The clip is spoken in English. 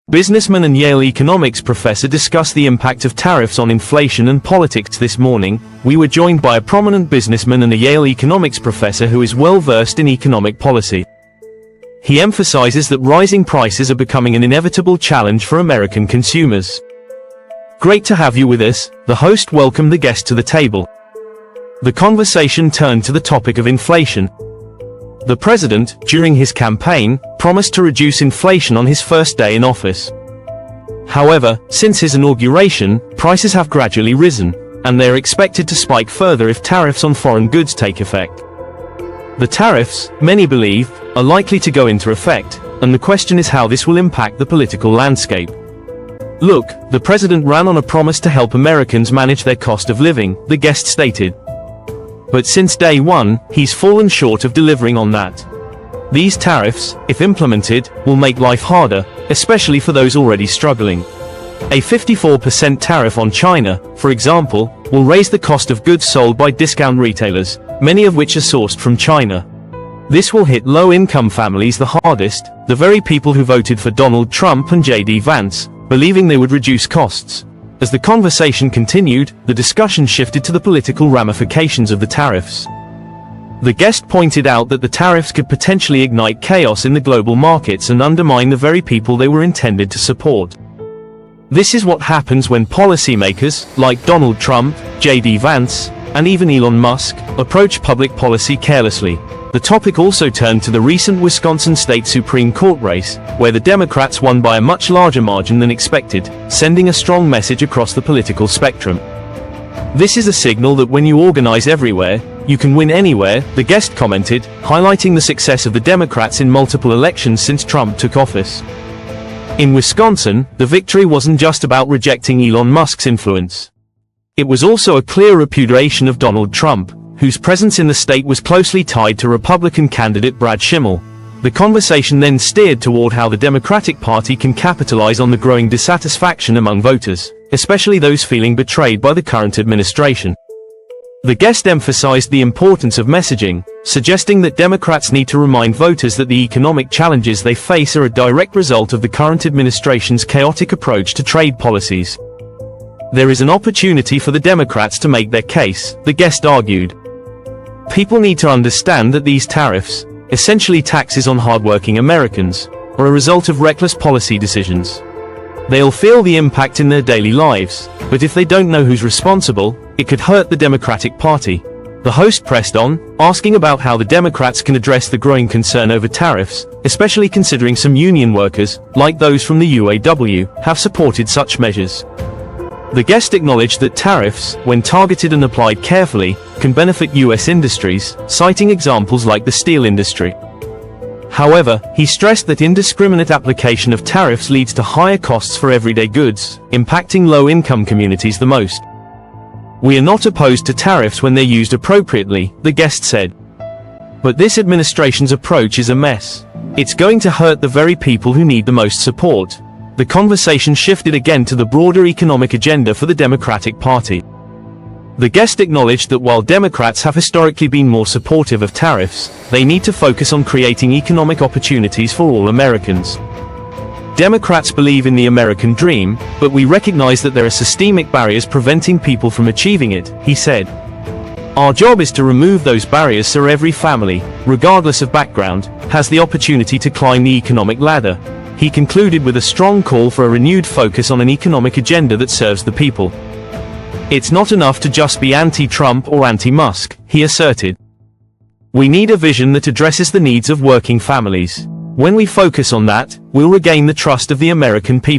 Businessman and Yale economics professor discuss the impact of tariffs on inflation and politics. This morning, we were joined by a prominent businessman and a Yale economics professor who is well versed in economic policy. He emphasizes that rising prices are becoming an inevitable challenge for American consumers. Great to have you with us, the host welcomed the guest to the table. The conversation turned to the topic of inflation. The president, during his campaign, promised to reduce inflation on his first day in office. However, since his inauguration, prices have gradually risen, and they are expected to spike further if tariffs on foreign goods take effect. The tariffs, many believe, are likely to go into effect, and the question is how this will impact the political landscape. Look, the president ran on a promise to help Americans manage their cost of living, the guest stated. But since day one, he's fallen short of delivering on that. These tariffs, if implemented, will make life harder, especially for those already struggling. A 54% tariff on China, for example, will raise the cost of goods sold by discount retailers, many of which are sourced from China. This will hit low-income families the hardest, the very people who voted for Donald Trump and J.D. Vance, believing they would reduce costs. As the conversation continued, the discussion shifted to the political ramifications of the tariffs. The guest pointed out that the tariffs could potentially ignite chaos in the global markets and undermine the very people they were intended to support. This is what happens when policymakers, like Donald Trump, J.D. Vance, and even Elon Musk, approach public policy carelessly. The topic also turned to the recent Wisconsin State Supreme Court race, where the Democrats won by a much larger margin than expected, sending a strong message across the political spectrum. This is a signal that when you organize everywhere, you can win anywhere, the guest commented, highlighting the success of the Democrats in multiple elections since Trump took office. In Wisconsin, the victory wasn't just about rejecting Elon Musk's influence. It was also a clear repudiation of Donald Trump, whose presence in the state was closely tied to Republican candidate Brad Schimmel. The conversation then steered toward how the Democratic Party can capitalize on the growing dissatisfaction among voters, especially those feeling betrayed by the current administration. The guest emphasized the importance of messaging, suggesting that Democrats need to remind voters that the economic challenges they face are a direct result of the current administration's chaotic approach to trade policies. There is an opportunity for the Democrats to make their case, the guest argued. People need to understand that these tariffs, essentially taxes on hardworking Americans, are a result of reckless policy decisions. They'll feel the impact in their daily lives, but if they don't know who's responsible, it could hurt the Democratic Party. The host pressed on, asking about how the Democrats can address the growing concern over tariffs, especially considering some union workers, like those from the UAW, have supported such measures. The guest acknowledged that tariffs, when targeted and applied carefully, can benefit U.S. industries, citing examples like the steel industry. However, he stressed that indiscriminate application of tariffs leads to higher costs for everyday goods, impacting low-income communities the most. We are not opposed to tariffs when they're used appropriately, the guest said. But this administration's approach is a mess. It's going to hurt the very people who need the most support. The conversation shifted again to the broader economic agenda for the Democratic Party. The guest acknowledged that while Democrats have historically been more supportive of tariffs, they need to focus on creating economic opportunities for all Americans. Democrats believe in the American dream, but we recognize that there are systemic barriers preventing people from achieving it, he said. Our job is to remove those barriers so every family, regardless of background, has the opportunity to climb the economic ladder. He concluded with a strong call for a renewed focus on an economic agenda that serves the people. It's not enough to just be anti-Trump or anti-Musk, he asserted. We need a vision that addresses the needs of working families. When we focus on that, we'll regain the trust of the American people.